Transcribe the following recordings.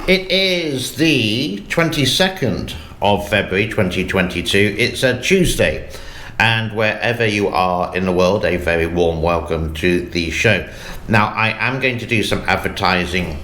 It is the 22nd of February 2022. It's a Tuesday, and wherever you are in the world, a very warm welcome to the show. Now, I am going to do some advertising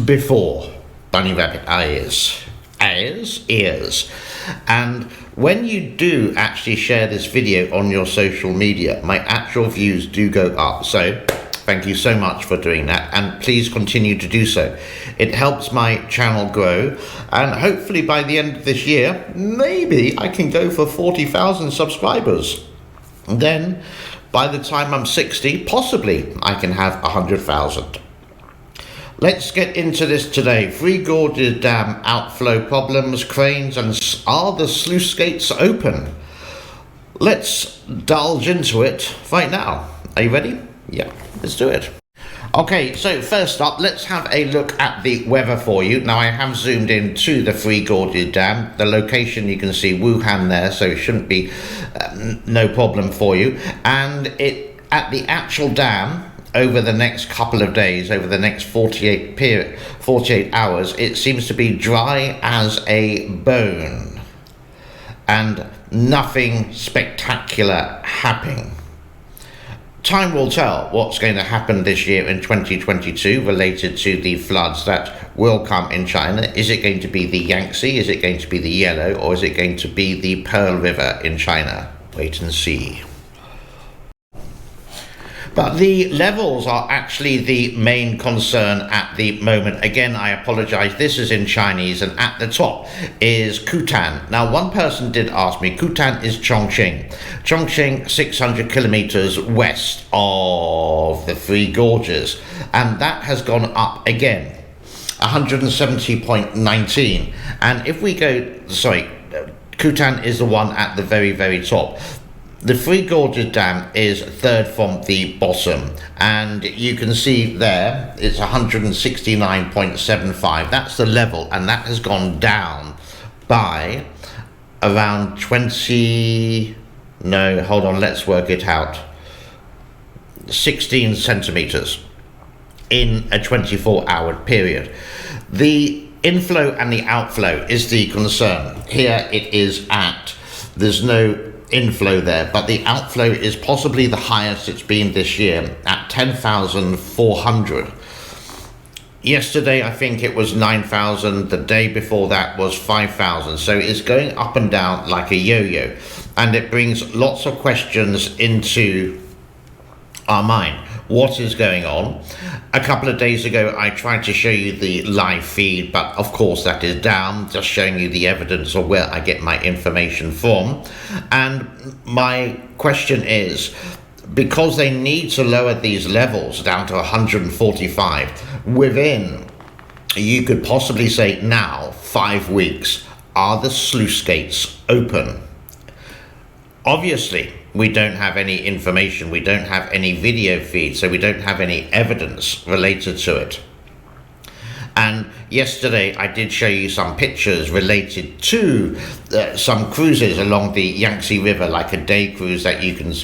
before Bunny Rabbit ears. And when you do actually share this video on your social media, my actual views do go up. So thank you so much for doing that, and please continue to do so. It helps my channel grow, and hopefully by the end of this year, maybe I can go for 40,000 subscribers. Then by the time I'm 60, possibly I can have 100,000. Let's get into this today. Three Gorges Dam outflow problems, cranes, and are the sluice gates open? Let's indulge into it right now. Are you ready? Yeah, let's do it. Okay, so first up, let's have a look at the weather for you. Now, I have zoomed in to the Three Gorges Dam. The location, you can see Wuhan there, so it shouldn't be no problem for you. And at the actual dam, over the next couple of days, over the next 48 hours, it seems to be dry as a bone and nothing spectacular happening. Time will tell what's going to happen this year in 2022 related to the floods that will come in China. Is it going to be the Yangtze? Is it going to be the Yellow? Or is it going to be the Pearl River in China? Wait and see. But the levels are actually the main concern at the moment. Again, I apologize, this is in Chinese, and at the top is Kutan. Now, one person did ask me, Kutan is Chongqing. Chongqing, 600 kilometers west of the Three Gorges, and that has gone up again, 170.19. And if we go, Kutan is the one at the very, very top. The Three Gorges Dam is third from the bottom, and you can see there it's 169.75. That's the level, and that has gone down by around 16 centimeters in a 24-hour period. The inflow and the outflow is the concern. Here it is there's no inflow there, but the outflow is possibly the highest it's been this year at 10,400. Yesterday, I think it was 9,000. The day before that was 5,000. So it's going up and down like a yo-yo, and it brings lots of questions into our mind. What is going on? A couple of days ago, I tried to show you the live feed, but of course that is down, just showing you the evidence of where I get my information from. And my question is, because they need to lower these levels down to 145, you could possibly say now, 5 weeks, are the sluice gates open? Obviously, we don't have any information, we don't have any video feed, so we don't have any evidence related to it. And yesterday I did show you some pictures related to some cruises along the Yangtze River, like a day cruise that you can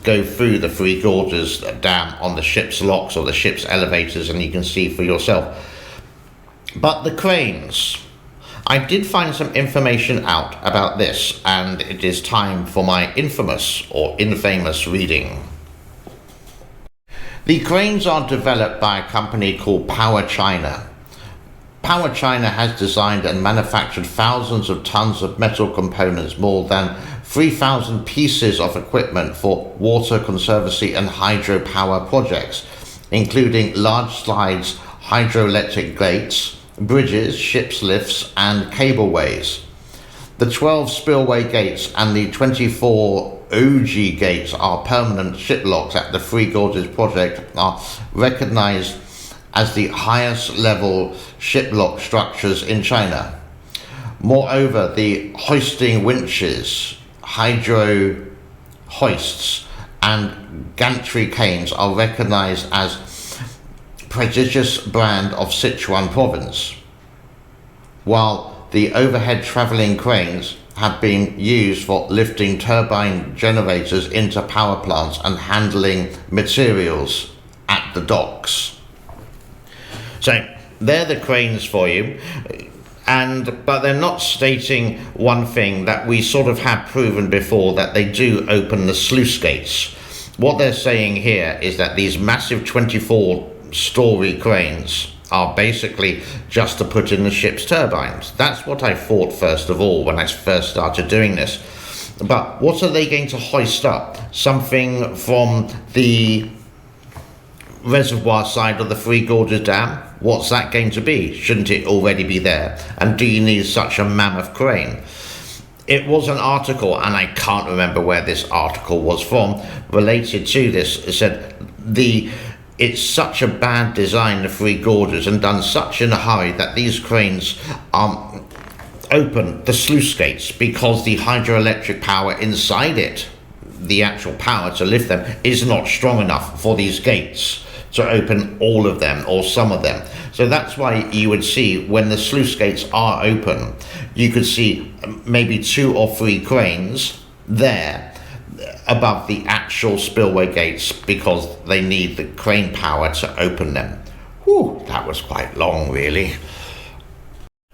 go through the Three Gorges Dam on the ship's locks or the ship's elevators, and you can see for yourself. But the cranes, I did find some information out about this, and it is time for my infamous or infamous reading. The cranes are developed by a company called Power China. Power China has designed and manufactured thousands of tons of metal components, more than 3,000 pieces of equipment for water conservancy and hydropower projects, including large slides, hydroelectric gates, bridges, ships lifts, and cableways. The 12 spillway gates and the 24 OG gates are permanent ship locks at the Three Gorges project, are recognized as the highest level ship lock structures in China. Moreover, the hoisting winches, hydro hoists, and gantry canes are recognized as prestigious brand of Sichuan province, while the overhead travelling cranes have been used for lifting turbine generators into power plants and handling materials at the docks. So they're the cranes for you. But they're not stating one thing that we sort of had proven before, that they do open the sluice gates. What they're saying here is that these massive 24-story cranes are basically just to put in the ship's turbines. That's what I thought first of all when I first started doing this. But what are they going to hoist up? Something from the reservoir side of the Three Gorges Dam? What's that going to be? Shouldn't it already be there? And do you need such a mammoth crane? It was an article, and I can't remember where this article was from, related to this. It said it's such a bad design, the Three Gorges, and done such in a hurry that these cranes open the sluice gates because the hydroelectric power inside it, the actual power to lift them, is not strong enough for these gates to open all of them or some of them. So that's why you would see when the sluice gates are open, you could see maybe 2 or 3 cranes there above the actual spillway gates because they need the crane power to open them. Whew, that was quite long, really.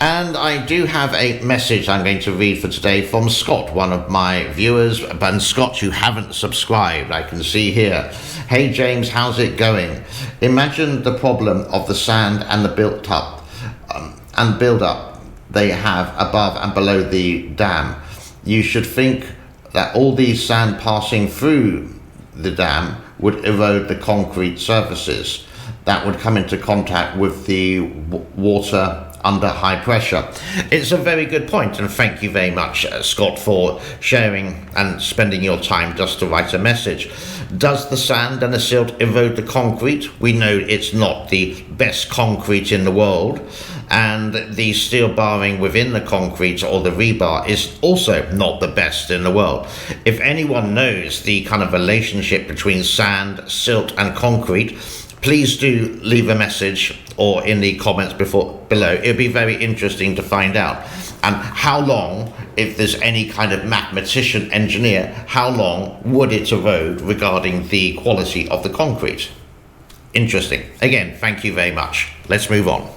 And I do have a message I'm going to read for today from Scott, one of my viewers. And Scott, you haven't subscribed, I can see here. Hey James, how's it going? Imagine the problem of the sand and the build-up they have above and below the dam. You should think that all these sand passing through the dam would erode the concrete surfaces that would come into contact with the water under high pressure. It's a very good point, and thank you very much, Scott, for sharing and spending your time just to write a message. Does the sand and the silt erode the concrete? We know it's not the best concrete in the world, and the steel barring within the concrete or the rebar is also not the best in the world. If anyone knows the kind of relationship between sand, silt and concrete, please do leave a message or in the comments below. It'd be very interesting to find out. And how long, if there's any kind of mathematician, engineer, how long would it erode regarding the quality of the concrete? Interesting. Again, thank you very much. Let's move on.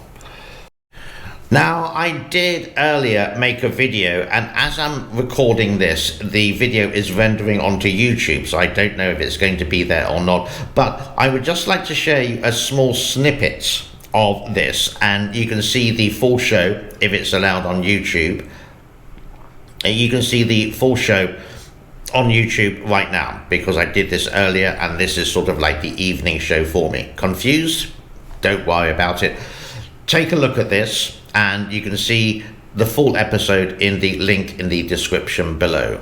Now, I did earlier make a video, and as I'm recording this, the video is rendering onto YouTube, so I don't know if it's going to be there or not, but I would just like to share you a small snippet of this, and you can see the full show if it's allowed on YouTube. You can see the full show on YouTube right now, because I did this earlier, and this is sort of like the evening show for me. Confused? Don't worry about it. Take a look at this, and you can see the full episode in the link in the description below.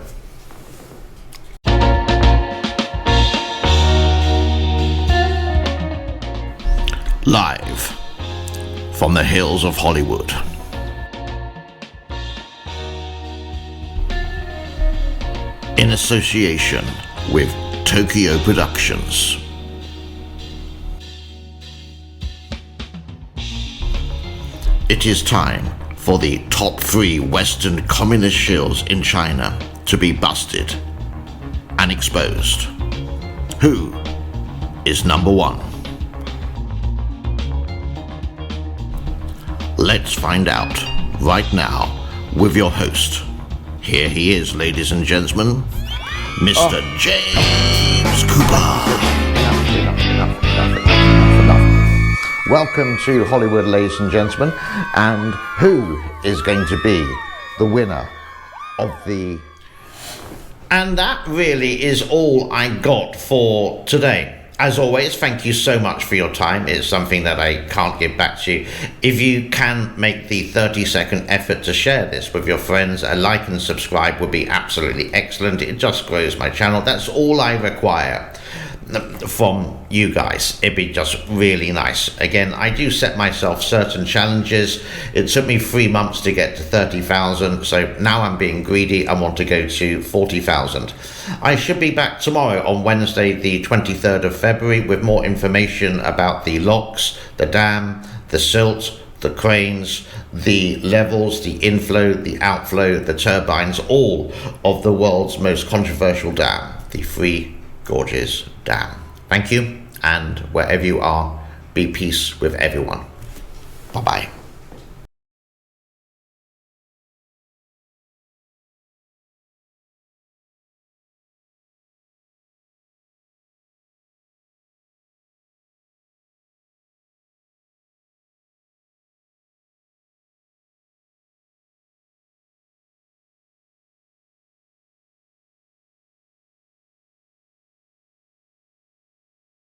Live from the hills of Hollywood. In association with Tokyo Productions. It is time for the top 3 Western communist shills in China to be busted and exposed. Who is number 1? Let's find out right now with your host. Here he is, ladies and gentlemen, Mr. James Cooper. Welcome to Hollywood, ladies and gentlemen, and who is going to be the winner of the... And that really is all I got for today. As always, thank you so much for your time. It's something that I can't give back to you. If you can make the 30-second effort to share this with your friends, a like and subscribe would be absolutely excellent. It just grows my channel. That's all I require from you guys. It'd be just really nice. Again, I do set myself certain challenges. It took me 3 months to get to 30,000, so now I'm being greedy. I want to go to 40,000. I should be back tomorrow on Wednesday the 23rd of February with more information about the locks, the dam, the silt, the cranes, the levels, the inflow, the outflow, the turbines, all of the world's most controversial dam, the Three Gorges Dam. Thank you, and wherever you are, be peace with everyone. Bye-bye.